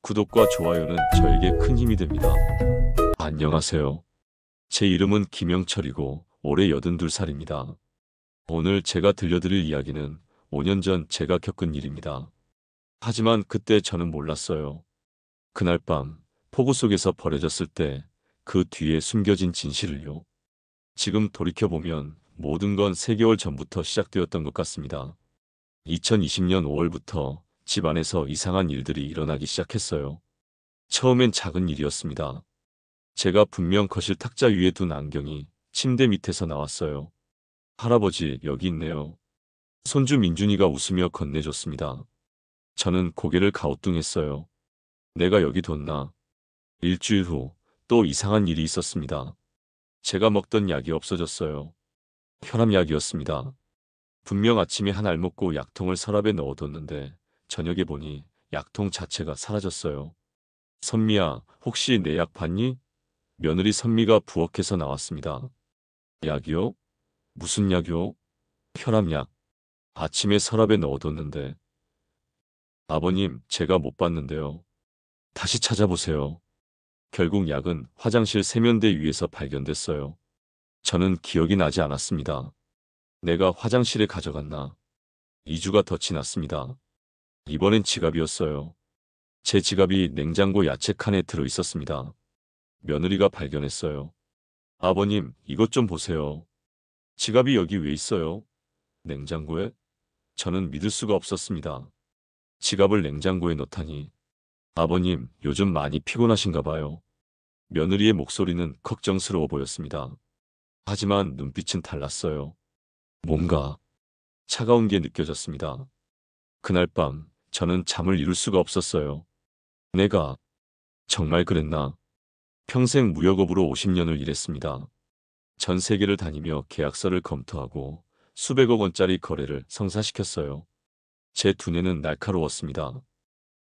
구독과 좋아요는 저에게 큰 힘이 됩니다. 안녕하세요. 제 이름은 김영철이고 올해 82살입니다. 오늘 제가 들려드릴 이야기는 5년 전 제가 겪은 일입니다. 하지만 그때 저는 몰랐어요. 그날 밤 폭우 속에서 버려졌을 때 그 뒤에 숨겨진 진실을요. 지금 돌이켜보면 모든 건 3개월 전부터 시작되었던 것 같습니다. 2020년 5월부터 집 안에서 이상한 일들이 일어나기 시작했어요. 처음엔 작은 일이었습니다. 제가 분명 거실 탁자 위에 둔 안경이 침대 밑에서 나왔어요. 할아버지, 여기 있네요. 손주 민준이가 웃으며 건네줬습니다. 저는 고개를 가우뚱했어요. 내가 여기 뒀나? 일주일 후 또 이상한 일이 있었습니다. 제가 먹던 약이 없어졌어요. 혈압약이었습니다. 분명 아침에 한 알 먹고 약통을 서랍에 넣어뒀는데 저녁에 보니 약통 자체가 사라졌어요. 선미야, 혹시 내 약 봤니? 며느리 선미가 부엌에서 나왔습니다. 약이요? 무슨 약이요? 혈압약. 아침에 서랍에 넣어뒀는데. 아버님, 제가 못 봤는데요. 다시 찾아보세요. 결국 약은 화장실 세면대 위에서 발견됐어요. 저는 기억이 나지 않았습니다. 내가 화장실에 가져갔나? 2주가 더 지났습니다. 이번엔 지갑이었어요. 제 지갑이 냉장고 야채 칸에 들어 있었습니다. 며느리가 발견했어요. 아버님, 이것 좀 보세요. 지갑이 여기 왜 있어요? 냉장고에? 저는 믿을 수가 없었습니다. 지갑을 냉장고에 넣다니. 아버님, 요즘 많이 피곤하신가 봐요. 며느리의 목소리는 걱정스러워 보였습니다. 하지만 눈빛은 달랐어요. 뭔가 차가운 게 느껴졌습니다. 그날 밤 저는 잠을 이룰 수가 없었어요. 내가 정말 그랬나? 평생 무역업으로 50년을 일했습니다. 전 세계를 다니며 계약서를 검토하고 수백억 원짜리 거래를 성사시켰어요. 제 두뇌는 날카로웠습니다.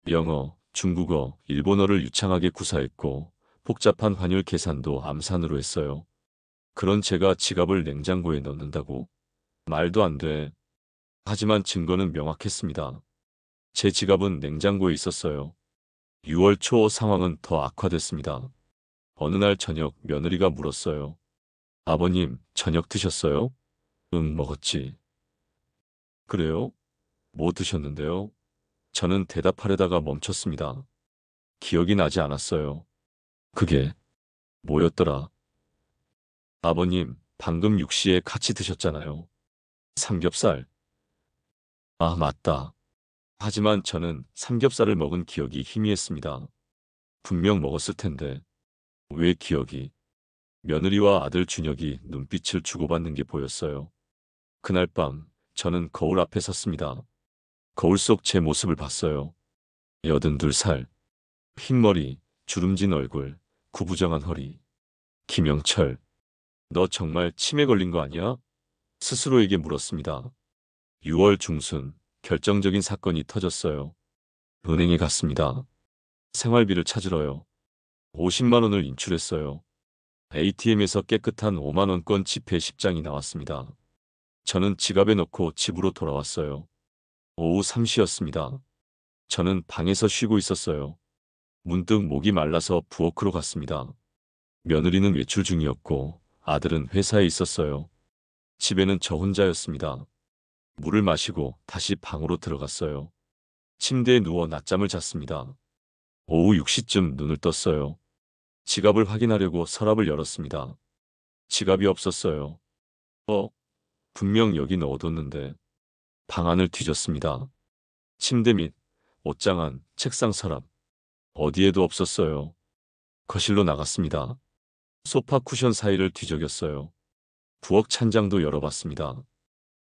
영어, 중국어, 일본어를 유창하게 구사했고 복잡한 환율 계산도 암산으로 했어요. 그런 제가 지갑을 냉장고에 넣는다고? 말도 안 돼. 하지만 증거는 명확했습니다. 제 지갑은 냉장고에 있었어요. 6월 초 상황은 더 악화됐습니다. 어느 날 저녁 며느리가 물었어요. 아버님, 저녁 드셨어요? 응, 먹었지. 그래요? 뭐 드셨는데요? 저는 대답하려다가 멈췄습니다. 기억이 나지 않았어요. 그게 뭐였더라? 아버님, 방금 6시에 같이 드셨잖아요. 삼겹살. 아, 맞다. 하지만 저는 삼겹살을 먹은 기억이 희미했습니다. 분명 먹었을 텐데. 왜 기억이? 며느리와 아들 준혁이 눈빛을 주고받는 게 보였어요. 그날 밤 저는 거울 앞에 섰습니다. 거울 속 제 모습을 봤어요. 82살. 흰머리, 주름진 얼굴, 구부정한 허리. 김영철, 너 정말 치매 걸린 거 아니야? 스스로에게 물었습니다. 6월 중순 결정적인 사건이 터졌어요. 은행에 갔습니다. 생활비를 찾으러요. 50만 원을 인출했어요. ATM에서 깨끗한 5만 원권 지폐 10장이 나왔습니다. 저는 지갑에 넣고 집으로 돌아왔어요. 오후 3시였습니다. 저는 방에서 쉬고 있었어요. 문득 목이 말라서 부엌으로 갔습니다. 며느리는 외출 중이었고 아들은 회사에 있었어요. 집에는 저 혼자였습니다. 물을 마시고 다시 방으로 들어갔어요. 침대에 누워 낮잠을 잤습니다. 오후 6시쯤 눈을 떴어요. 지갑을 확인하려고 서랍을 열었습니다. 지갑이 없었어요. 분명 여기 넣어뒀는데. 방 안을 뒤졌습니다. 침대 및 옷장 안, 책상 서랍. 어디에도 없었어요. 거실로 나갔습니다. 소파 쿠션 사이를 뒤적였어요. 부엌 찬장도 열어봤습니다.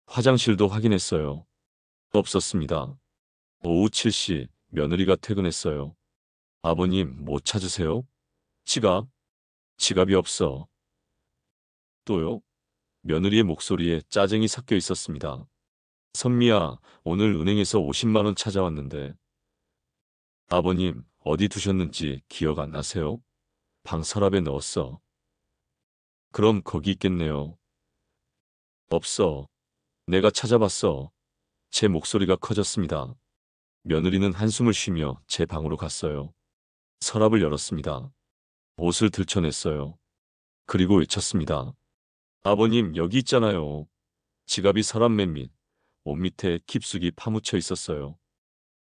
화장실도 확인했어요. 없었습니다. 오후 7시 며느리가 퇴근했어요. 아버님, 뭐 찾으세요? 지갑? 지갑이 없어. 또요? 며느리의 목소리에 짜증이 섞여 있었습니다. 선미야, 오늘 은행에서 50만 원 찾아왔는데. 아버님, 어디 두셨는지 기억 안 나세요? 방 서랍에 넣었어. 그럼 거기 있겠네요. 없어. 내가 찾아봤어. 제 목소리가 커졌습니다. 며느리는 한숨을 쉬며 제 방으로 갔어요. 서랍을 열었습니다. 옷을 들춰냈어요. 그리고 외쳤습니다. 아버님, 여기 있잖아요. 지갑이 서랍 맨 밑, 옷 밑에 깊숙이 파묻혀 있었어요.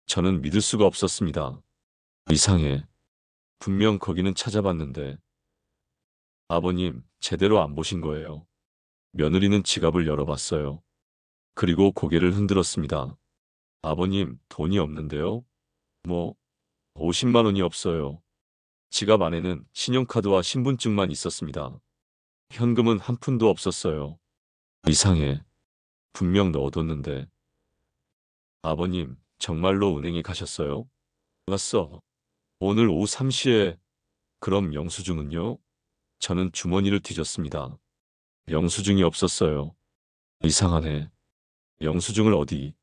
저는 믿을 수가 없었습니다. 이상해. 분명 거기는 찾아봤는데. 아버님, 제대로 안 보신 거예요. 며느리는 지갑을 열어봤어요. 그리고 고개를 흔들었습니다. 아버님, 돈이 없는데요? 뭐, 50만 원이 없어요. 지갑 안에는 신용카드와 신분증만 있었습니다. 현금은 한 푼도 없었어요. 이상해. 분명 넣어뒀는데. 아버님, 정말로 은행에 가셨어요? 갔어. 오늘 오후 3시에. 그럼 영수증은요? 저는 주머니를 뒤졌습니다. 영수증이 없었어요. 이상하네. 영수증을 어디?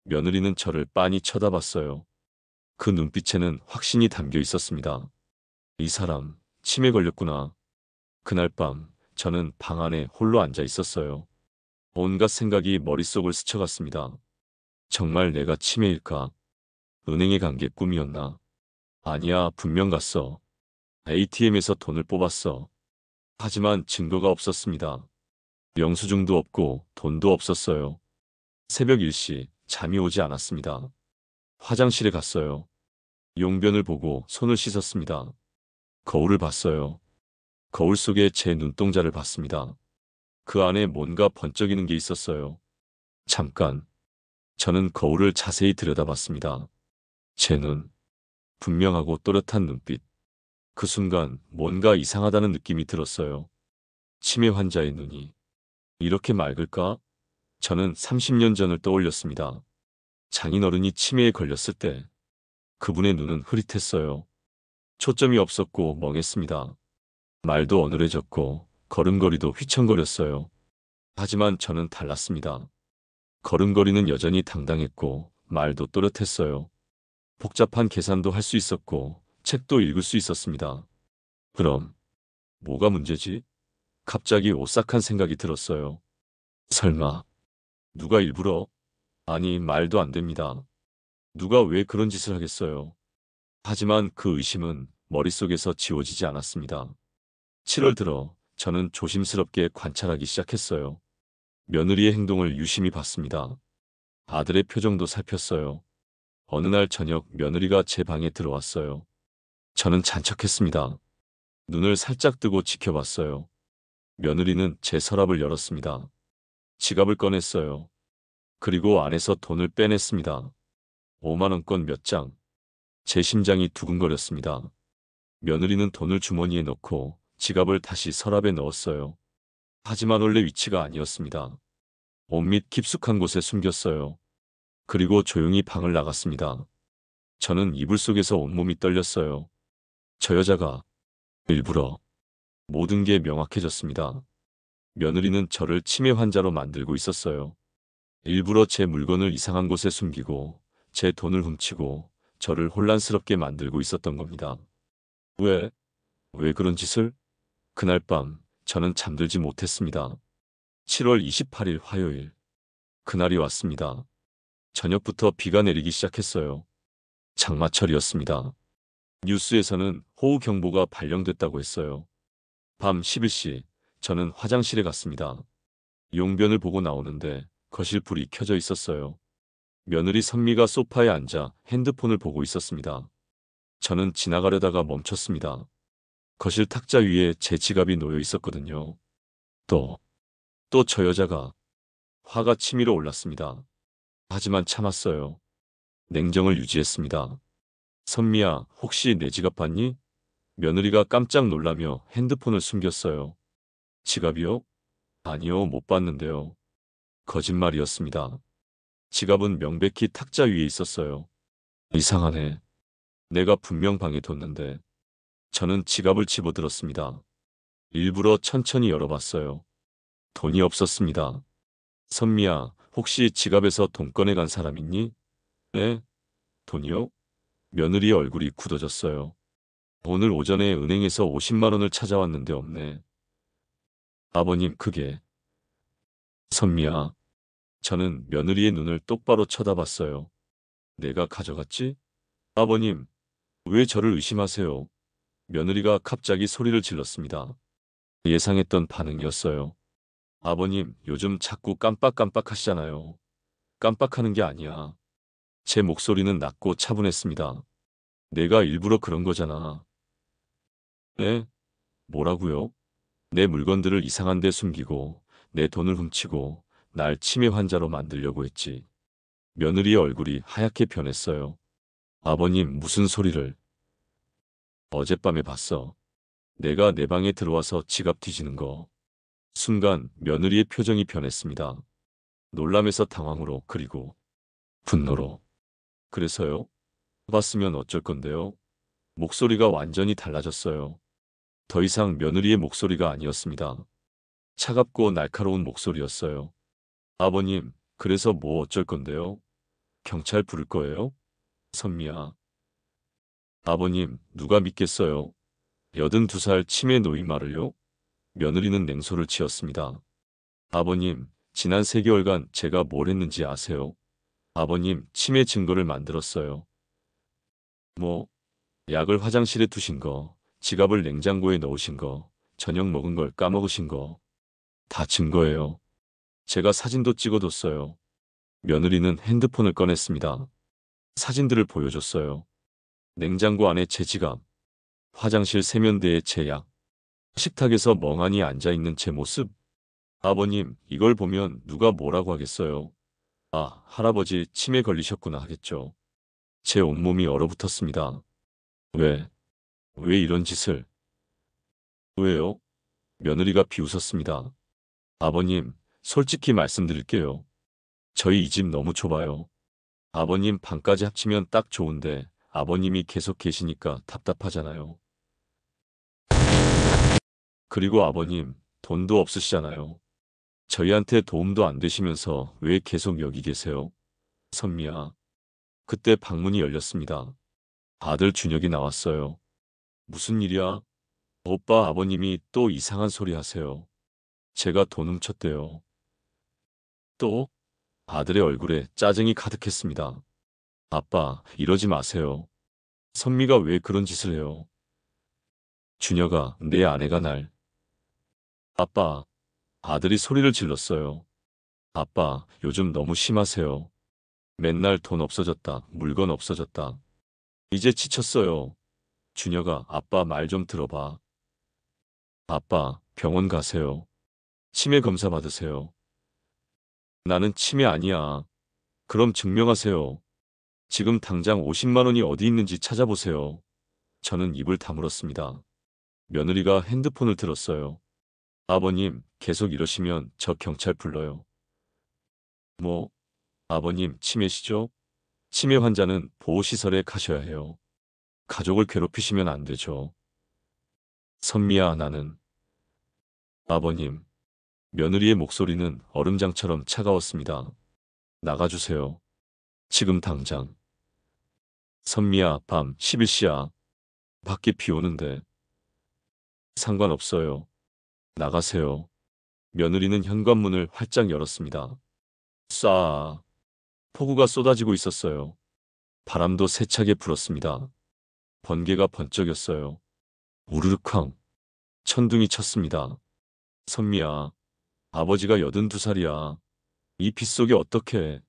며느리는 저를 빤히 쳐다봤어요. 그 눈빛에는 확신이 담겨 있었습니다. 이 사람, 치매 걸렸구나. 그날 밤, 저는 방 안에 홀로 앉아 있었어요. 온갖 생각이 머릿속을 스쳐갔습니다. 정말 내가 치매일까? 은행에 간 게 꿈이었나? 아니야, 분명 갔어. ATM에서 돈을 뽑았어. 하지만 증거가 없었습니다. 영수증도 없고 돈도 없었어요. 새벽 1시, 잠이 오지 않았습니다. 화장실에 갔어요. 용변을 보고 손을 씻었습니다. 거울을 봤어요. 거울 속에 제 눈동자를 봤습니다. 그 안에 뭔가 번쩍이는 게 있었어요. 잠깐, 저는 거울을 자세히 들여다봤습니다. 제 눈, 분명하고 또렷한 눈빛. 그 순간 뭔가 이상하다는 느낌이 들었어요. 치매 환자의 눈이 이렇게 맑을까? 저는 30년 전을 떠올렸습니다. 장인어른이 치매에 걸렸을 때 그분의 눈은 흐릿했어요. 초점이 없었고 멍했습니다. 말도 어눌해졌고 걸음걸이도 휘청거렸어요. 하지만 저는 달랐습니다. 걸음걸이는 여전히 당당했고 말도 또렷했어요. 복잡한 계산도 할 수 있었고 책도 읽을 수 있었습니다. 그럼 뭐가 문제지? 갑자기 오싹한 생각이 들었어요. 설마 누가 일부러? 아니, 말도 안 됩니다. 누가 왜 그런 짓을 하겠어요? 하지만 그 의심은 머릿속에서 지워지지 않았습니다. 7월 들어 저는 조심스럽게 관찰하기 시작했어요. 며느리의 행동을 유심히 봤습니다. 아들의 표정도 살폈어요. 어느 날 저녁 며느리가 제 방에 들어왔어요. 저는 잔척했습니다. 눈을 살짝 뜨고 지켜봤어요. 며느리는 제 서랍을 열었습니다. 지갑을 꺼냈어요. 그리고 안에서 돈을 빼냈습니다. 5만 원권 몇 장. 제 심장이 두근거렸습니다. 며느리는 돈을 주머니에 넣고 지갑을 다시 서랍에 넣었어요. 하지만 원래 위치가 아니었습니다. 옷 밑 깊숙한 곳에 숨겼어요. 그리고 조용히 방을 나갔습니다. 저는 이불 속에서 온몸이 떨렸어요. 저 여자가 일부러 모든 게 명확해졌습니다. 며느리는 저를 치매 환자로 만들고 있었어요. 일부러 제 물건을 이상한 곳에 숨기고 제 돈을 훔치고 저를 혼란스럽게 만들고 있었던 겁니다. 왜? 왜 그런 짓을? 그날 밤 저는 잠들지 못했습니다. 7월 28일 화요일. 그날이 왔습니다. 저녁부터 비가 내리기 시작했어요. 장마철이었습니다. 뉴스에서는 호우경보가 발령됐다고 했어요. 밤 11시, 저는 화장실에 갔습니다. 용변을 보고 나오는데 거실 불이 켜져 있었어요. 며느리 선미가 소파에 앉아 핸드폰을 보고 있었습니다. 저는 지나가려다가 멈췄습니다. 거실 탁자 위에 제 지갑이 놓여 있었거든요. 또 저 여자가. 화가 치밀어 올랐습니다. 하지만 참았어요. 냉정을 유지했습니다. 선미야, 혹시 내 지갑 봤니? 며느리가 깜짝 놀라며 핸드폰을 숨겼어요. 지갑이요? 아니요, 못 봤는데요. 거짓말이었습니다. 지갑은 명백히 탁자 위에 있었어요. 이상하네. 내가 분명 방에 뒀는데. 저는 지갑을 집어들었습니다. 일부러 천천히 열어봤어요. 돈이 없었습니다. 선미야, 혹시 지갑에서 돈 꺼내간 사람 있니? 네? 돈이요? 며느리의 얼굴이 굳어졌어요. 오늘 오전에 은행에서 50만 원을 찾아왔는데 없네. 아버님, 그게. 선미야. 저는 며느리의 눈을 똑바로 쳐다봤어요. 내가 가져갔지? 아버님, 왜 저를 의심하세요? 며느리가 갑자기 소리를 질렀습니다. 예상했던 반응이었어요. 아버님, 요즘 자꾸 깜빡깜빡 하시잖아요. 깜빡하는 게 아니야. 제 목소리는 낮고 차분했습니다. 내가 일부러 그런 거잖아. 네? 뭐라고요? 내 물건들을 이상한 데 숨기고 내 돈을 훔치고 날 치매 환자로 만들려고 했지. 며느리의 얼굴이 하얗게 변했어요. 아버님, 무슨 소리를? 어젯밤에 봤어. 내가 내 방에 들어와서 지갑 뒤지는 거. 순간 며느리의 표정이 변했습니다. 놀람에서 당황으로 그리고 분노로. 그래서요? 봤으면 어쩔 건데요? 목소리가 완전히 달라졌어요. 더 이상 며느리의 목소리가 아니었습니다. 차갑고 날카로운 목소리였어요. 아버님, 그래서 뭐 어쩔 건데요? 경찰 부를 거예요? 선미야. 아버님, 누가 믿겠어요? 82살 치매 노인 말을요? 며느리는 냉소를 치었습니다. 아버님, 지난 3개월간 제가 뭘 했는지 아세요? 아버님, 치매 증거를 만들었어요. 뭐, 약을 화장실에 두신 거, 지갑을 냉장고에 넣으신 거, 저녁 먹은 걸 까먹으신 거, 다 증거예요. 제가 사진도 찍어뒀어요. 며느리는 핸드폰을 꺼냈습니다. 사진들을 보여줬어요. 냉장고 안에 제 지갑, 화장실 세면대에 제 약, 식탁에서 멍하니 앉아있는 제 모습. 아버님, 이걸 보면 누가 뭐라고 하겠어요? 아, 할아버지 치매 걸리셨구나 하겠죠. 제 온몸이 얼어붙었습니다. 왜, 왜 이런 짓을? 왜요? 며느리가 비웃었습니다. 아버님, 솔직히 말씀드릴게요. 저희 이 집 너무 좁아요. 아버님 방까지 합치면 딱 좋은데 아버님이 계속 계시니까 답답하잖아요. 그리고 아버님, 돈도 없으시잖아요. 저희한테 도움도 안 되시면서 왜 계속 여기 계세요? 선미야. 그때 방문이 열렸습니다. 아들 준혁이 나왔어요. 무슨 일이야? 오빠 아버님이 또 이상한 소리 하세요. 제가 돈 훔쳤대요. 또? 아들의 얼굴에 짜증이 가득했습니다. 아빠, 이러지 마세요. 선미가 왜 그런 짓을 해요? 준혁아, 내 아내가 날. 아빠, 아들이 소리를 질렀어요. 아빠, 요즘 너무 심하세요. 맨날 돈 없어졌다, 물건 없어졌다. 이제 지쳤어요. 준혁아, 아빠 말 좀 들어봐. 아빠, 병원 가세요. 치매 검사 받으세요. 나는 치매 아니야. 그럼 증명하세요. 지금 당장 50만 원이 어디 있는지 찾아보세요. 저는 입을 다물었습니다. 며느리가 핸드폰을 들었어요. 아버님, 계속 이러시면 저 경찰 불러요. 뭐, 아버님 치매시죠? 치매 환자는 보호시설에 가셔야 해요. 가족을 괴롭히시면 안 되죠. 선미야, 나는. 아버님, 며느리의 목소리는 얼음장처럼 차가웠습니다. 나가주세요. 지금 당장. 선미야, 밤 11시야. 밖에 비 오는데. 상관없어요. 나가세요. 며느리는 현관문을 활짝 열었습니다. 쏴. 폭우가 쏟아지고 있었어요. 바람도 세차게 불었습니다. 번개가 번쩍였어요. 우르르쾅. 천둥이 쳤습니다. 선미야, 아버지가 82살이야. 이 빗속에 어떻게?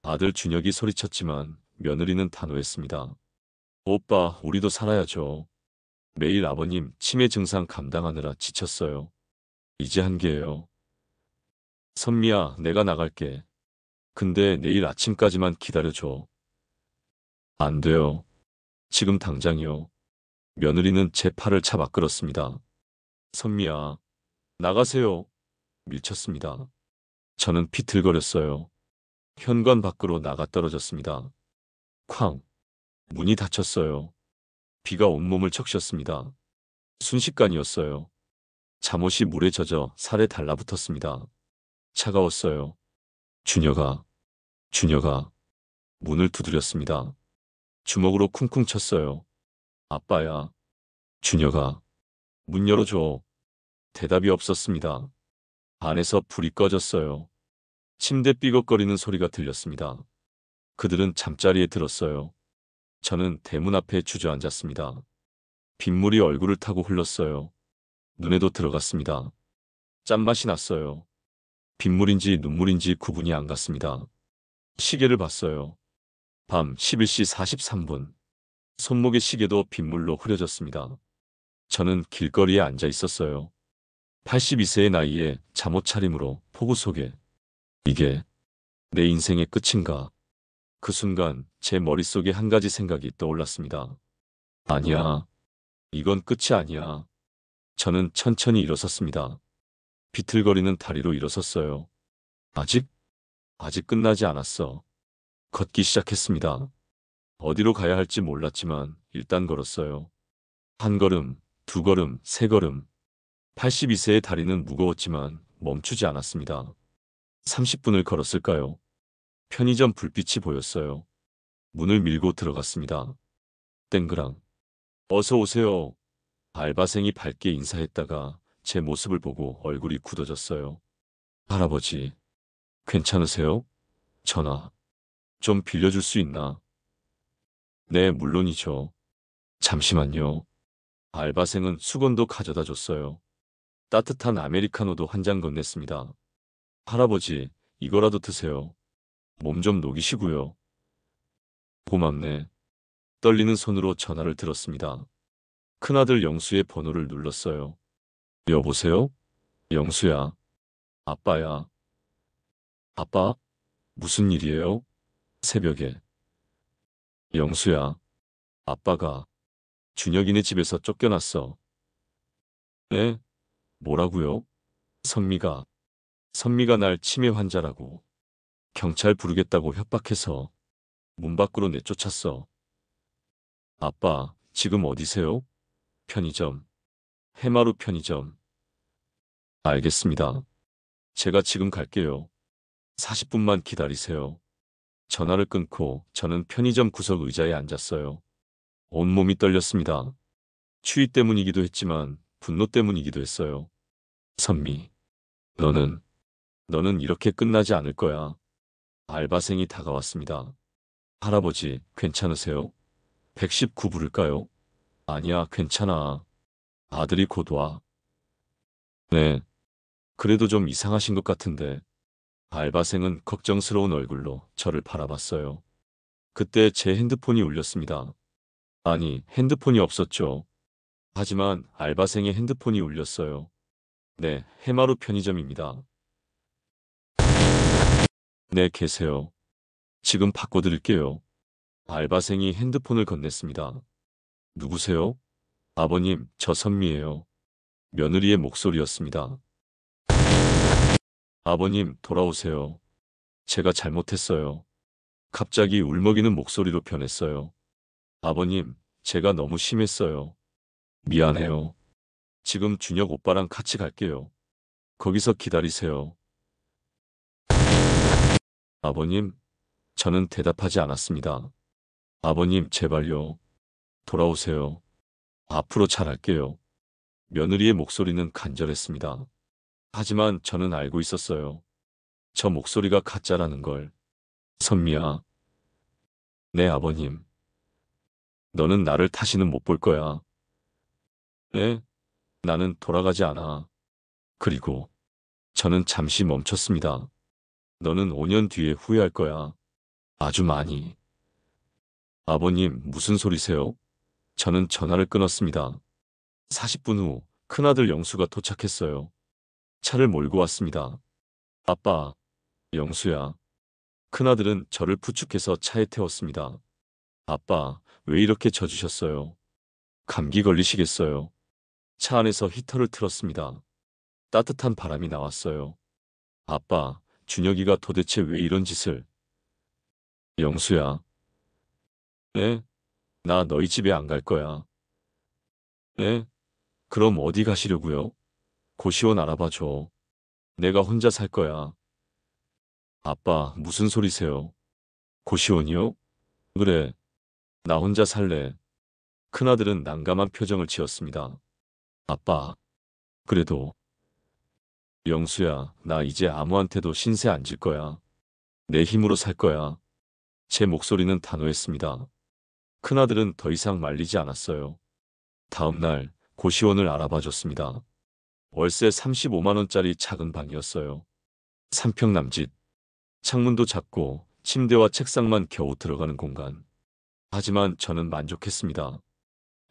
아들 준혁이 소리쳤지만 며느리는 단호했습니다. 오빠, 우리도 살아야죠. 매일 아버님 치매 증상 감당하느라 지쳤어요. 이제 한계예요. 선미야, 내가 나갈게. 근데 내일 아침까지만 기다려줘. 안 돼요. 지금 당장이요. 며느리는 제 팔을 잡아 끌었습니다. 선미야, 나가세요. 밀쳤습니다. 저는 비틀거렸어요. 현관 밖으로 나가 떨어졌습니다. 쾅! 문이 닫혔어요. 비가 온몸을 적셨습니다. 순식간이었어요. 잠옷이 물에 젖어 살에 달라붙었습니다. 차가웠어요. 준혁아, 준혁아. 문을 두드렸습니다. 주먹으로 쿵쿵 쳤어요. 아빠야. 준혁아. 문 열어줘. 대답이 없었습니다. 안에서 불이 꺼졌어요. 침대 삐걱거리는 소리가 들렸습니다. 그들은 잠자리에 들었어요. 저는 대문 앞에 주저앉았습니다. 빗물이 얼굴을 타고 흘렀어요. 눈에도 들어갔습니다. 짠맛이 났어요. 빗물인지 눈물인지 구분이 안 갔습니다. 시계를 봤어요. 밤 11시 43분. 손목의 시계도 빗물로 흐려졌습니다. 저는 길거리에 앉아 있었어요. 82세의 나이에 잠옷 차림으로 폭우 속에. 이게 내 인생의 끝인가? 그 순간 제 머릿속에 한 가지 생각이 떠올랐습니다. 아니야. 이건 끝이 아니야. 저는 천천히 일어섰습니다. 비틀거리는 다리로 일어섰어요. 아직 끝나지 않았어. 걷기 시작했습니다. 어디로 가야 할지 몰랐지만 일단 걸었어요. 한 걸음, 두 걸음, 세 걸음. 82세의 다리는 무거웠지만 멈추지 않았습니다. 30분을 걸었을까요? 편의점 불빛이 보였어요. 문을 밀고 들어갔습니다. 땡그랑. 어서 오세요. 알바생이 밝게 인사했다가 제 모습을 보고 얼굴이 굳어졌어요. 할아버지, 괜찮으세요? 전화 좀 빌려줄 수 있나? 네, 물론이죠. 잠시만요. 알바생은 수건도 가져다 줬어요. 따뜻한 아메리카노도 한 잔 건넸습니다. 할아버지, 이거라도 드세요. 몸 좀 녹이시고요. 고맙네. 떨리는 손으로 전화를 들었습니다. 큰아들 영수의 번호를 눌렀어요. 여보세요? 영수야. 아빠야. 아빠? 무슨 일이에요? 새벽에. 영수야. 아빠가 준혁이네 집에서 쫓겨났어. 네? 뭐라고요? 선미가. 선미가 날 치매 환자라고. 경찰 부르겠다고 협박해서 문 밖으로 내쫓았어. 아빠, 지금 어디세요? 편의점. 해마루 편의점. 알겠습니다. 제가 지금 갈게요. 40분만 기다리세요. 전화를 끊고 저는 편의점 구석 의자에 앉았어요. 온몸이 떨렸습니다. 추위 때문이기도 했지만 분노 때문이기도 했어요. 선미, 너는 이렇게 끝나지 않을 거야. 알바생이 다가왔습니다. 할아버지, 괜찮으세요? 119 부를까요? 아니야, 괜찮아. 아들이 곧 와. 네, 그래도 좀 이상하신 것 같은데. 알바생은 걱정스러운 얼굴로 저를 바라봤어요. 그때 제 핸드폰이 울렸습니다. 아니, 핸드폰이 없었죠. 하지만 알바생의 핸드폰이 울렸어요. 네, 해마루 편의점입니다. 네, 계세요. 지금 바꿔드릴게요. 알바생이 핸드폰을 건넸습니다. 누구세요? 아버님, 저 선미예요. 며느리의 목소리였습니다. 아버님, 돌아오세요. 제가 잘못했어요. 갑자기 울먹이는 목소리로 변했어요. 아버님, 제가 너무 심했어요. 미안해요. 지금 준혁 오빠랑 같이 갈게요. 거기서 기다리세요. 아버님, 저는 대답하지 않았습니다. 아버님, 제발요. 돌아오세요. 앞으로 잘할게요. 며느리의 목소리는 간절했습니다. 하지만 저는 알고 있었어요. 저 목소리가 가짜라는 걸. 선미야. 네, 아버님. 너는 나를 다시는 못 볼 거야. 네? 나는 돌아가지 않아. 그리고 저는 잠시 멈췄습니다. 너는 5년 뒤에 후회할 거야. 아주 많이. 아버님, 무슨 소리세요? 저는 전화를 끊었습니다. 40분 후 큰아들 영수가 도착했어요. 차를 몰고 왔습니다. 아빠, 영수야. 큰아들은 저를 부축해서 차에 태웠습니다. 아빠, 왜 이렇게 져주셨어요? 감기 걸리시겠어요? 차 안에서 히터를 틀었습니다. 따뜻한 바람이 나왔어요. 아빠, 준혁이가 도대체 왜 이런 짓을? 영수야. 네? 나 너희 집에 안 갈 거야. 네? 그럼 어디 가시려고요? 고시원 알아봐 줘. 내가 혼자 살 거야. 아빠, 무슨 소리세요? 고시원이요? 그래, 나 혼자 살래. 큰아들은 난감한 표정을 지었습니다. 아빠, 그래도. 영수야, 나 이제 아무한테도 신세 안 질 거야. 내 힘으로 살 거야. 제 목소리는 단호했습니다. 큰아들은 더 이상 말리지 않았어요. 다음 날 고시원을 알아봐 줬습니다. 월세 35만 원짜리 작은 방이었어요. 3평 남짓. 창문도 작고 침대와 책상만 겨우 들어가는 공간. 하지만 저는 만족했습니다.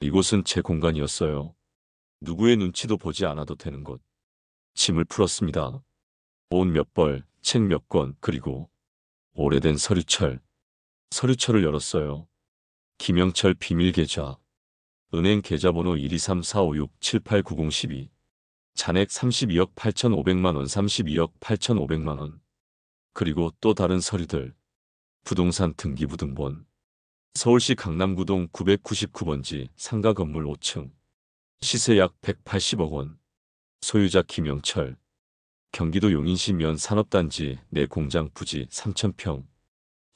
이곳은 제 공간이었어요. 누구의 눈치도 보지 않아도 되는 곳. 짐을 풀었습니다. 옷 몇 벌, 책 몇 권, 그리고 오래된 서류철. 서류철을 열었어요. 김영철 비밀계좌. 은행 계좌번호 12345678902 잔액 32억 8,500만 원, 32억 8,500만 원. 그리고 또 다른 서류들. 부동산 등기부등본. 서울시 강남구동 999번지 상가 건물 5층. 시세 약 180억 원. 소유자 김영철. 경기도 용인시 면 산업단지 내 공장 부지 3,000평.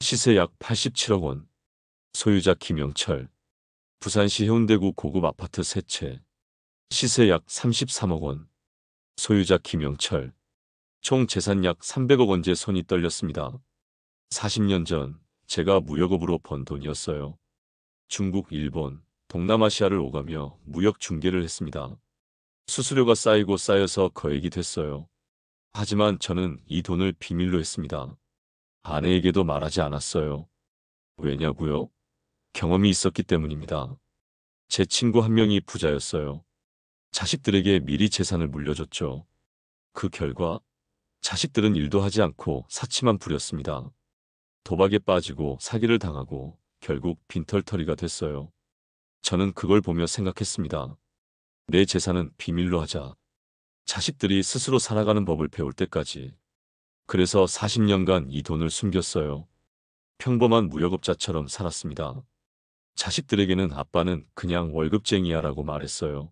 시세 약 87억 원. 소유자 김영철. 부산시 해운대구 고급 아파트 3채. 시세 약 33억 원. 소유자 김영철. 총 재산 약 300억 원. 제 손이 떨렸습니다. 40년 전 제가 무역업으로 번 돈이었어요. 중국, 일본, 동남아시아를 오가며 무역 중개를 했습니다. 수수료가 쌓이고 쌓여서 거액이 됐어요. 하지만 저는 이 돈을 비밀로 했습니다. 아내에게도 말하지 않았어요. 왜냐고요? 경험이 있었기 때문입니다. 제 친구 한 명이 부자였어요. 자식들에게 미리 재산을 물려줬죠. 그 결과 자식들은 일도 하지 않고 사치만 부렸습니다. 도박에 빠지고 사기를 당하고 결국 빈털터리가 됐어요. 저는 그걸 보며 생각했습니다. 내 재산은 비밀로 하자. 자식들이 스스로 살아가는 법을 배울 때까지. 그래서 40년간 이 돈을 숨겼어요. 평범한 무역업자처럼 살았습니다. 자식들에게는 아빠는 그냥 월급쟁이야라고 말했어요.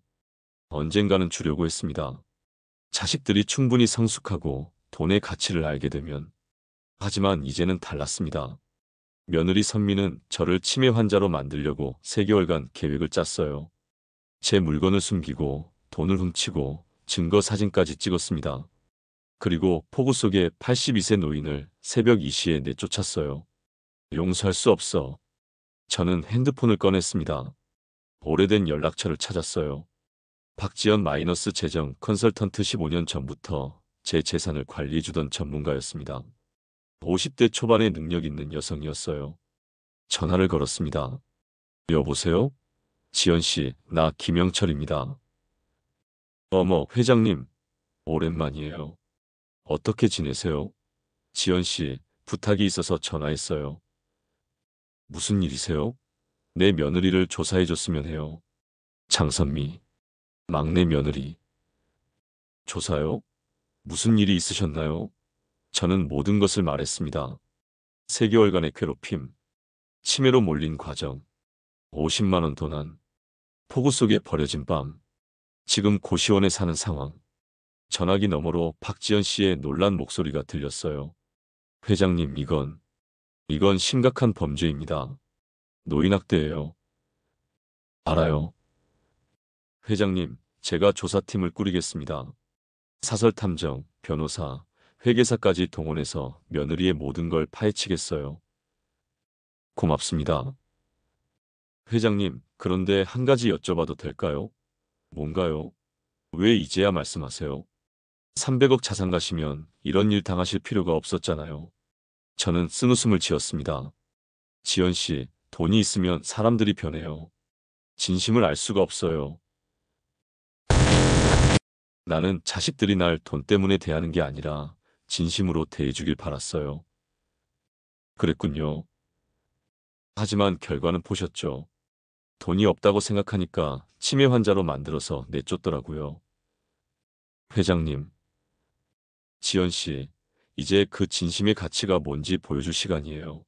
언젠가는 주려고 했습니다. 자식들이 충분히 성숙하고 돈의 가치를 알게 되면. 하지만 이제는 달랐습니다. 며느리 선미는 저를 치매 환자로 만들려고 3개월간 계획을 짰어요. 제 물건을 숨기고 돈을 훔치고 증거 사진까지 찍었습니다. 그리고 폭우 속에 82세 노인을 새벽 2시에 내쫓았어요. 용서할 수 없어. 저는 핸드폰을 꺼냈습니다. 오래된 연락처를 찾았어요. 박지연 마이너스 재정 컨설턴트 15년 전부터 제 재산을 관리해주던 전문가였습니다. 50대 초반의 능력 있는 여성이었어요. 전화를 걸었습니다. 여보세요? 지연 씨, 나 김영철입니다. 어머, 회장님. 오랜만이에요. 어떻게 지내세요? 지연 씨, 부탁이 있어서 전화했어요. 무슨 일이세요? 내 며느리를 조사해줬으면 해요. 장선미, 막내 며느리. 조사요? 무슨 일이 있으셨나요? 저는 모든 것을 말했습니다. 3개월간의 괴롭힘, 치매로 몰린 과정, 50만 원 도난, 폭우 속에 버려진 밤, 지금 고시원에 사는 상황. 전화기 너머로 박지연 씨의 놀란 목소리가 들렸어요. 회장님, 이건 심각한 범죄입니다. 노인학대예요. 알아요. 회장님, 제가 조사팀을 꾸리겠습니다. 사설탐정, 변호사, 회계사까지 동원해서 며느리의 모든 걸 파헤치겠어요. 고맙습니다. 회장님, 그런데 한 가지 여쭤봐도 될까요? 뭔가요? 왜 이제야 말씀하세요? 300억 자산 가시면 이런 일 당하실 필요가 없었잖아요. 저는 쓴웃음을 지었습니다. 지연 씨, 돈이 있으면 사람들이 변해요. 진심을 알 수가 없어요. 나는 자식들이 날 돈 때문에 대하는 게 아니라 진심으로 대해주길 바랐어요. 그랬군요. 하지만 결과는 보셨죠. 돈이 없다고 생각하니까 치매 환자로 만들어서 내쫓더라고요. 회장님, 지연 씨, 이제 그 진심의 가치가 뭔지 보여줄 시간이에요.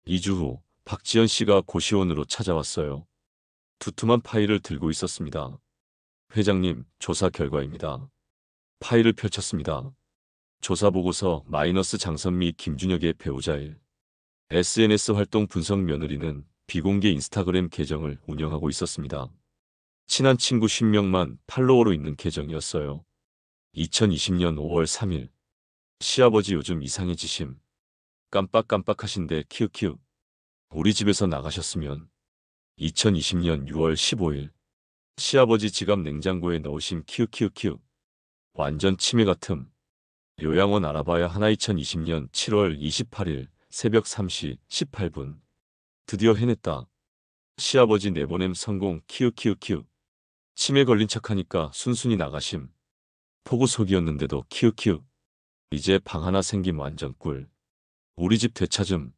2주 후 박지연 씨가 고시원으로 찾아왔어요. 두툼한 파일을 들고 있었습니다. 회장님, 조사 결과입니다. 파일을 펼쳤습니다. 조사 보고서 마이너스 장선미 김준혁의 배우자일. SNS 활동 분석 며느리는 비공개 인스타그램 계정을 운영하고 있었습니다. 친한 친구 50명만 팔로워로 있는 계정이었어요. 2020년 5월 3일. 시아버지 요즘 이상해지심. 깜빡깜빡하신데 키읔키읔. 우리 집에서 나가셨으면 2020년 6월 15일 시아버지 지갑 냉장고에 넣으심 키읔키읔키읔. 완전 치매 같음. 요양원 알아봐야 하나 2020년 7월 28일 새벽 3시 18분. 드디어 해냈다. 시아버지 내보냄 성공 키읔키읔키읔. 치매 걸린 척하니까 순순히 나가심. 폭우 속이었는데도 키읔키읔. 이제 방 하나 생김 완전 꿀. 우리 집 되찾음.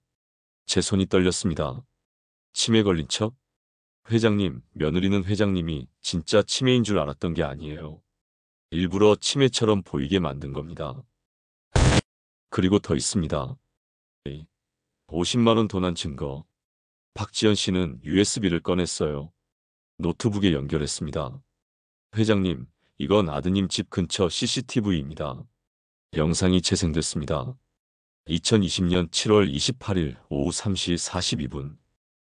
제 손이 떨렸습니다. 치매 걸린 척? 회장님, 며느리는 회장님이 진짜 치매인 줄 알았던 게 아니에요. 일부러 치매처럼 보이게 만든 겁니다. 그리고 더 있습니다. 50만 원 도난 증거. 박지연 씨는 USB를 꺼냈어요. 노트북에 연결했습니다. 회장님, 이건 아드님 집 근처 CCTV입니다. 영상이 재생됐습니다. 2020년 7월 28일 오후 3시 42분.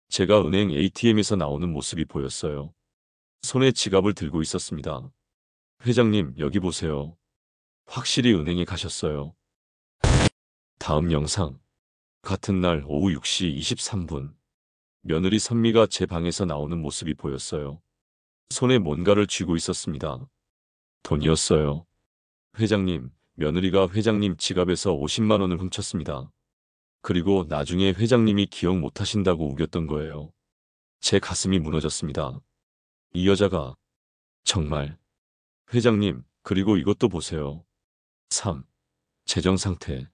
제가 은행 ATM에서 나오는 모습이 보였어요. 손에 지갑을 들고 있었습니다. 회장님, 여기 보세요. 확실히 은행에 가셨어요. 다음 영상. 같은 날 오후 6시 23분. 며느리 선미가 제 방에서 나오는 모습이 보였어요. 손에 뭔가를 쥐고 있었습니다. 돈이었어요. 회장님, 며느리가 회장님 지갑에서 50만 원을 훔쳤습니다. 그리고 나중에 회장님이 기억 못하신다고 우겼던 거예요. 제 가슴이 무너졌습니다. 이 여자가 정말. 회장님, 그리고 이것도 보세요. 3. 재정 상태.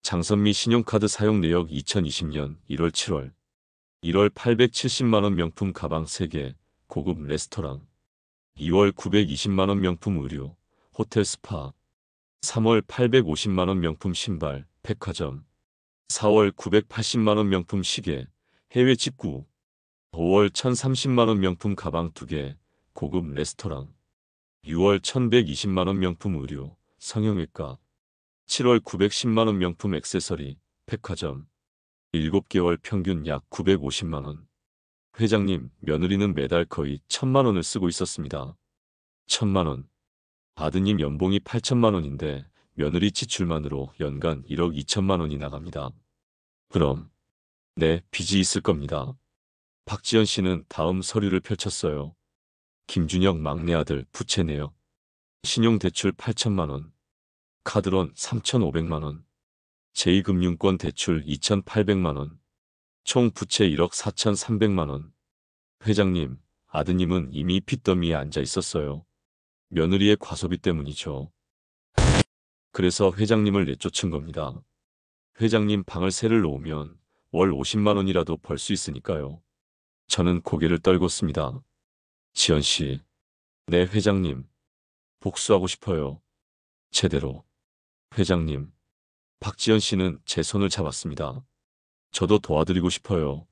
장선미 신용카드 사용 내역 2020년 1월 7월 1월 870만 원 명품 가방 3개, 고급 레스토랑. 2월 920만 원 명품 의류, 호텔 스파. 3월 850만 원 명품 신발, 백화점. 4월 980만 원 명품 시계, 해외 직구. 5월 1030만 원 명품 가방 2개, 고급 레스토랑. 6월 1120만 원 명품 의류, 성형외과. 7월 910만 원 명품 액세서리, 백화점. 7개월 평균 약 950만 원. 회장님, 며느리는 매달 거의 1000만 원을 쓰고 있었습니다. 1000만 원. 아드님 연봉이 8천만 원인데 며느리 지출만으로 연간 1억 2천만 원이 나갑니다. 그럼 네, 빚이 있을 겁니다. 박지연 씨는 다음 서류를 펼쳤어요. 김준혁 막내 아들 부채 내역. 신용대출 8천만 원. 카드론 3,500만 원. 제2금융권 대출 2,800만 원. 총 부채 1억 4,300만 원. 회장님, 아드님은 이미 빚더미에 앉아 있었어요. 며느리의 과소비 때문이죠. 그래서 회장님을 내쫓은 겁니다. 회장님 방을 세를 놓으면 월 50만 원이라도 벌 수 있으니까요. 저는 고개를 떨궜습니다. 지연 씨. 네, 회장님. 복수하고 싶어요. 제대로. 회장님. 박지연 씨는 제 손을 잡았습니다. 저도 도와드리고 싶어요.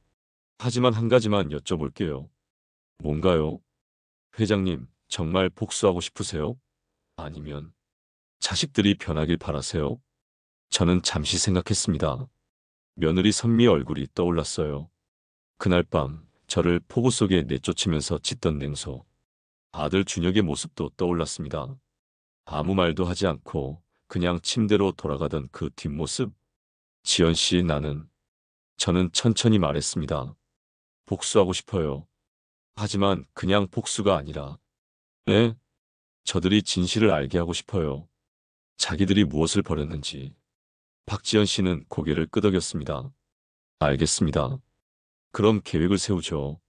하지만 한 가지만 여쭤볼게요. 뭔가요? 회장님, 정말 복수하고 싶으세요? 아니면 자식들이 변하길 바라세요? 저는 잠시 생각했습니다. 며느리 선미 얼굴이 떠올랐어요. 그날 밤 저를 폭우 속에 내쫓으면서 짖던 냉소. 아들 준혁의 모습도 떠올랐습니다. 아무 말도 하지 않고 그냥 침대로 돌아가던 그 뒷모습. 지연 씨, 저는 천천히 말했습니다. 복수하고 싶어요. 하지만 그냥 복수가 아니라. 네? 저들이 진실을 알게 하고 싶어요. 자기들이 무엇을 버렸는지. 박지연 씨는 고개를 끄덕였습니다. 알겠습니다. 그럼 계획을 세우죠.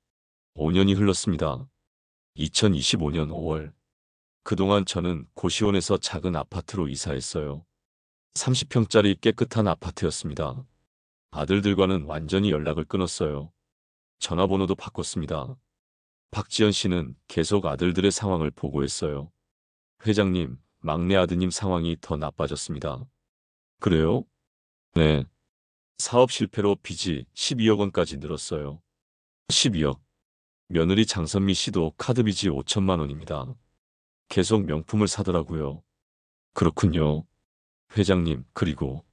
5년이 흘렀습니다. 2025년 5월. 그동안 저는 고시원에서 작은 아파트로 이사했어요. 30평짜리 깨끗한 아파트였습니다. 아들들과는 완전히 연락을 끊었어요. 전화번호도 바꿨습니다. 박지연 씨는 계속 아들들의 상황을 보고했어요. 회장님, 막내 아드님 상황이 더 나빠졌습니다. 그래요? 네. 사업 실패로 빚이 12억 원까지 늘었어요. 12억. 며느리 장선미 씨도 카드 빚이 5천만 원입니다. 계속 명품을 사더라고요. 그렇군요. 회장님, 그리고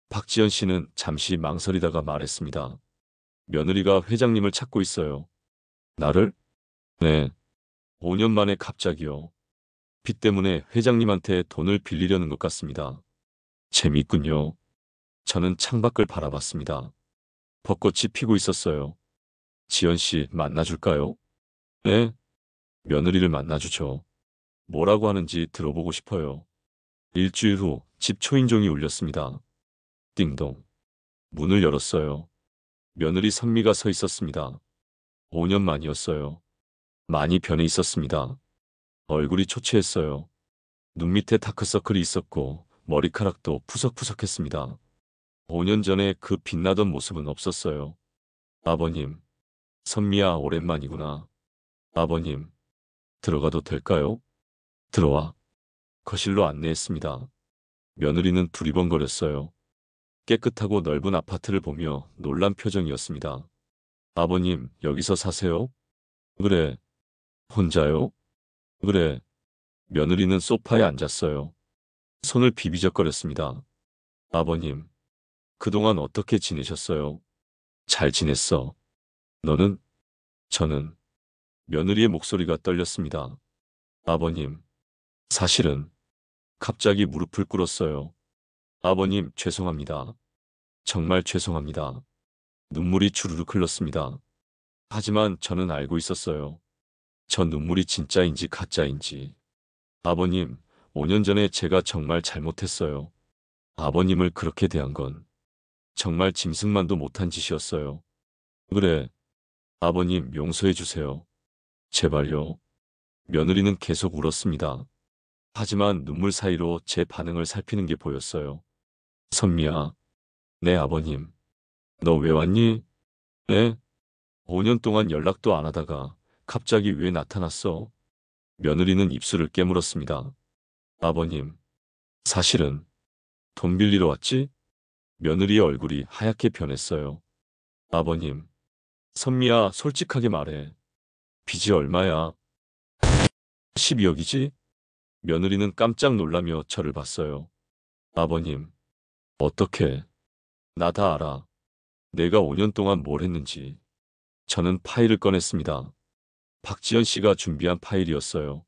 박지연 씨는 잠시 망설이다가 말했습니다. 며느리가 회장님을 찾고 있어요. 나를? 네. 5년 만에 갑자기요. 빚 때문에 회장님한테 돈을 빌리려는 것 같습니다. 재미있군요. 저는 창밖을 바라봤습니다. 벚꽃이 피고 있었어요. 지연 씨 만나줄까요? 네, 며느리를 만나주죠. 뭐라고 하는지 들어보고 싶어요. 일주일 후 집 초인종이 울렸습니다. 띵동. 문을 열었어요. 며느리 선미가 서 있었습니다. 5년 만이었어요. 많이 변해 있었습니다. 얼굴이 초췌했어요. 눈 밑에 다크서클이 있었고 머리카락도 푸석푸석했습니다. 5년 전에 그 빛나던 모습은 없었어요. 아버님, 선미야 오랜만이구나. 아버님, 들어가도 될까요? 들어와. 거실로 안내했습니다. 며느리는 두리번거렸어요. 깨끗하고 넓은 아파트를 보며 놀란 표정이었습니다. 아버님, 여기서 사세요? 그래. 혼자요? 그래. 며느리는 소파에 앉았어요. 손을 비비적거렸습니다. 아버님, 그동안 어떻게 지내셨어요? 잘 지냈어. 너는? 저는. 며느리의 목소리가 떨렸습니다. 아버님, 사실은 갑자기 무릎을 꿇었어요. 아버님, 죄송합니다. 정말 죄송합니다. 눈물이 주르륵 흘렀습니다. 하지만 저는 알고 있었어요. 저 눈물이 진짜인지 가짜인지. 아버님, 5년 전에 제가 정말 잘못했어요. 아버님을 그렇게 대한 건 정말 짐승만도 못한 짓이었어요. 그래, 아버님 용서해 주세요. 제발요. 며느리는 계속 울었습니다. 하지만 눈물 사이로 제 반응을 살피는 게 보였어요. 선미야, 네 아버님. 너 왜 왔니? 네? 5년 동안 연락도 안 하다가 갑자기 왜 나타났어? 며느리는 입술을 깨물었습니다. 아버님, 사실은 돈 빌리러 왔지? 며느리의 얼굴이 하얗게 변했어요. 아버님, 선미야, 솔직하게 말해. 빚이 얼마야? 12억이지? 며느리는 깜짝 놀라며 저를 봤어요. 아버님, 어떻게? 나 다 알아. 내가 5년 동안 뭘 했는지. 저는 파일을 꺼냈습니다. 박지연 씨가 준비한 파일이었어요.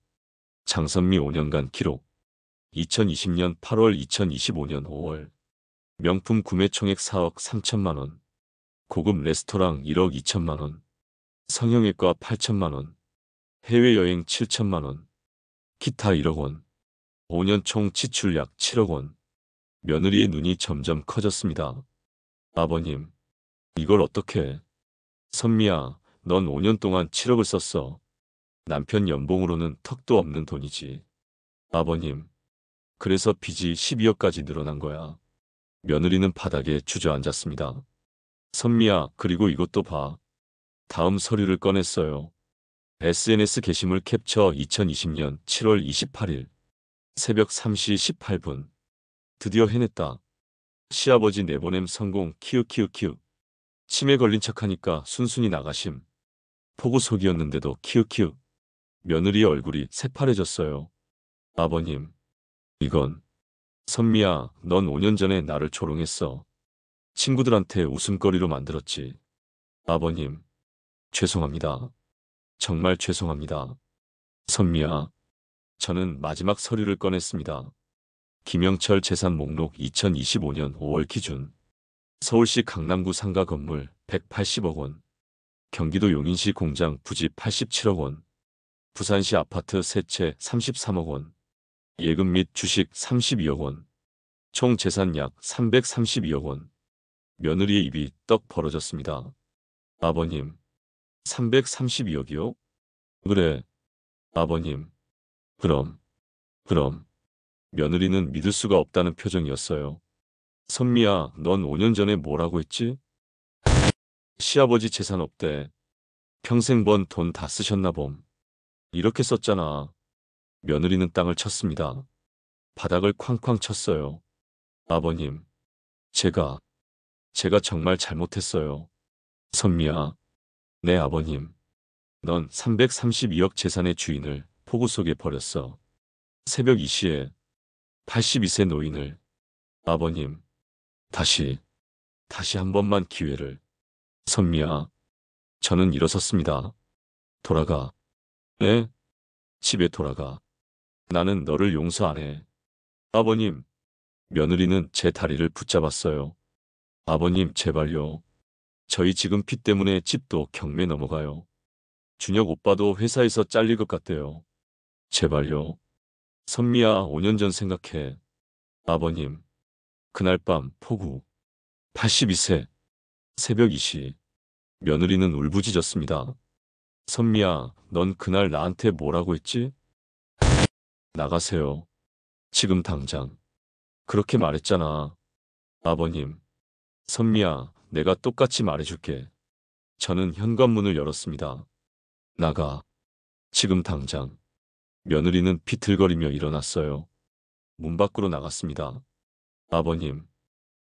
장선미 5년간 기록. 2020년 8월, 2025년 5월. 명품 구매 총액 4억 3천만 원. 고급 레스토랑 1억 2천만 원. 성형외과 8천만 원. 해외여행 7천만 원. 기타 1억 원. 5년 총 지출 약 7억 원. 며느리의 눈이 점점 커졌습니다. 아버님, 이걸 어떻게? 선미야, 넌 5년 동안 7억을 썼어. 남편 연봉으로는 턱도 없는 돈이지. 아버님, 그래서 빚이 12억까지 늘어난 거야. 며느리는 바닥에 주저앉았습니다. 선미야, 그리고 이것도 봐. 다음 서류를 꺼냈어요. SNS 게시물 캡처 2020년 7월 28일. 새벽 3시 18분. 드디어 해냈다. 시아버지 내보냄 성공 키읔키읔키읔. 치매 걸린 척하니까 순순히 나가심. 포구 속이었는데도 키읔키읔. 며느리의 얼굴이 새파래졌어요. 아버님, 이건. 선미야, 넌 5년 전에 나를 조롱했어. 친구들한테 웃음거리로 만들었지. 아버님, 죄송합니다. 정말 죄송합니다. 선미야, 저는 마지막 서류를 꺼냈습니다. 김영철 재산 목록 2025년 5월 기준. 서울시 강남구 상가 건물 180억 원. 경기도 용인시 공장 부지 87억 원. 부산시 아파트 세 채 33억 원. 예금 및 주식 32억 원. 총 재산 약 332억 원. 며느리의 입이 떡 벌어졌습니다. 아버님, 332억이요? 그래. 아버님, 그럼. 며느리는 믿을 수가 없다는 표정이었어요. 선미야, 넌 5년 전에 뭐라고 했지? 시아버지 재산 없대. 평생 번 돈 다 쓰셨나 봄. 이렇게 썼잖아. 며느리는 땅을 쳤습니다. 바닥을 쾅쾅 쳤어요. 아버님, 제가 정말 잘못했어요. 선미야, 네 아버님. 넌 332억 재산의 주인을 폭우 속에 버렸어. 새벽 2시에 82세 노인을. 아버님, 다시 한 번만 기회를. 선미야, 저는 일어섰습니다. 돌아가. 네? 집에 돌아가. 나는 너를 용서 안 해. 아버님, 며느리는 제 다리를 붙잡았어요. 아버님, 제발요. 저희 지금 피 때문에 집도 경매 넘어가요. 준혁 오빠도 회사에서 잘릴 것 같대요. 제발요. 선미야, 5년 전 생각해. 아버님, 그날 밤 폭우. 82세. 새벽 2시. 며느리는 울부짖었습니다. 선미야, 넌 그날 나한테 뭐라고 했지? 나가세요. 지금 당장. 그렇게 말했잖아. 아버님, 선미야, 내가 똑같이 말해줄게. 저는 현관문을 열었습니다. 나가. 지금 당장. 며느리는 비틀거리며 일어났어요. 문 밖으로 나갔습니다. 아버님,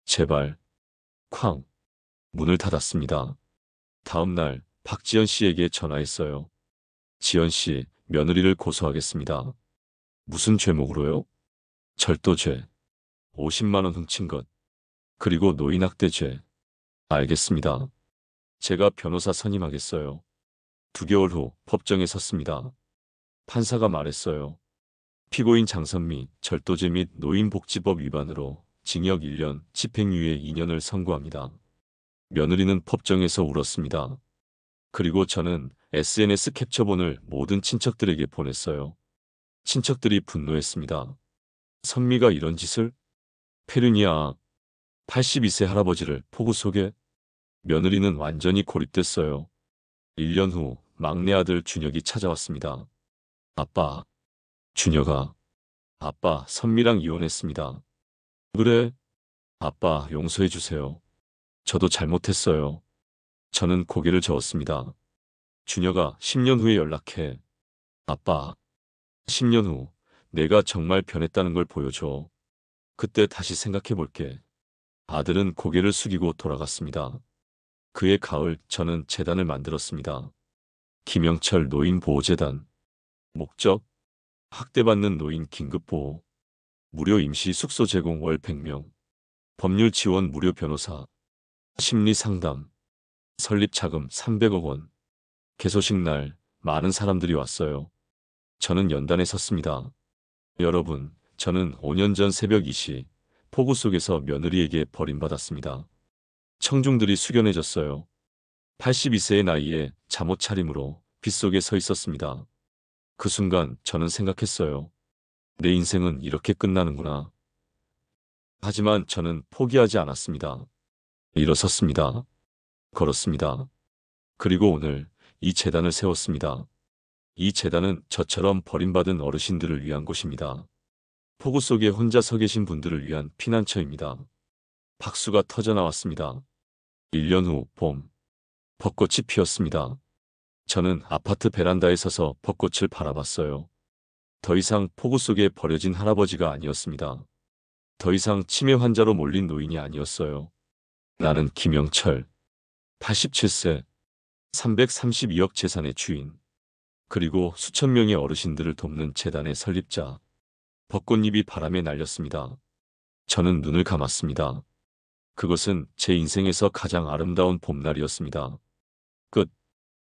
제발. 쾅. 문을 닫았습니다. 다음 날 박지연 씨에게 전화했어요. 지연 씨, 며느리를 고소하겠습니다. 무슨 죄목으로요? 절도죄. 50만 원 훔친 것. 그리고 노인학대죄. 알겠습니다. 제가 변호사 선임하겠어요. 2개월 후 법정에 섰습니다. 판사가 말했어요. 피고인 장선미 절도죄 및 노인복지법 위반으로 징역 1년, 집행유예 2년을 선고합니다. 며느리는 법정에서 울었습니다. 그리고 저는 SNS 캡처본을 모든 친척들에게 보냈어요. 친척들이 분노했습니다. 선미가 이런 짓을? 페륜이야. 82세 할아버지를 폭우 속에? 며느리는 완전히 고립됐어요. 1년 후 막내 아들 준혁이 찾아왔습니다. 아빠, 준혁아. 아빠, 선미랑 이혼했습니다. 그래? 아빠, 용서해 주세요. 저도 잘못했어요. 저는 고개를 저었습니다. 준혁아, 10년 후에 연락해. 아빠, 10년 후 내가 정말 변했다는 걸 보여줘. 그때 다시 생각해 볼게. 아들은 고개를 숙이고 돌아갔습니다. 그해 가을 저는 재단을 만들었습니다. 김영철 노인보호재단. 목적? 학대받는 노인 긴급보호. 무료 임시 숙소 제공 월 100명. 법률 지원 무료 변호사. 심리 상담. 설립 자금 300억 원. 개소식 날 많은 사람들이 왔어요. 저는 연단에 섰습니다. 여러분, 저는 5년 전 새벽 2시 폭우 속에서 며느리에게 버림받았습니다. 청중들이 숙연해졌어요. 82세의 나이에 잠옷 차림으로 빗속에 서 있었습니다. 그 순간 저는 생각했어요. 내 인생은 이렇게 끝나는구나. 하지만 저는 포기하지 않았습니다. 일어섰습니다. 걸었습니다. 그리고 오늘 이 재단을 세웠습니다. 이 재단은 저처럼 버림받은 어르신들을 위한 곳입니다. 폭우 속에 혼자 서 계신 분들을 위한 피난처입니다. 박수가 터져나왔습니다. 1년 후 봄. 벚꽃이 피었습니다. 저는 아파트 베란다에 서서 벚꽃을 바라봤어요. 더 이상 폭우 속에 버려진 할아버지가 아니었습니다. 더 이상 치매 환자로 몰린 노인이 아니었어요. 나는 김영철. 87세. 332억 재산의 주인. 그리고 수천 명의 어르신들을 돕는 재단의 설립자. 벚꽃잎이 바람에 날렸습니다. 저는 눈을 감았습니다. 그것은 제 인생에서 가장 아름다운 봄날이었습니다. 끝.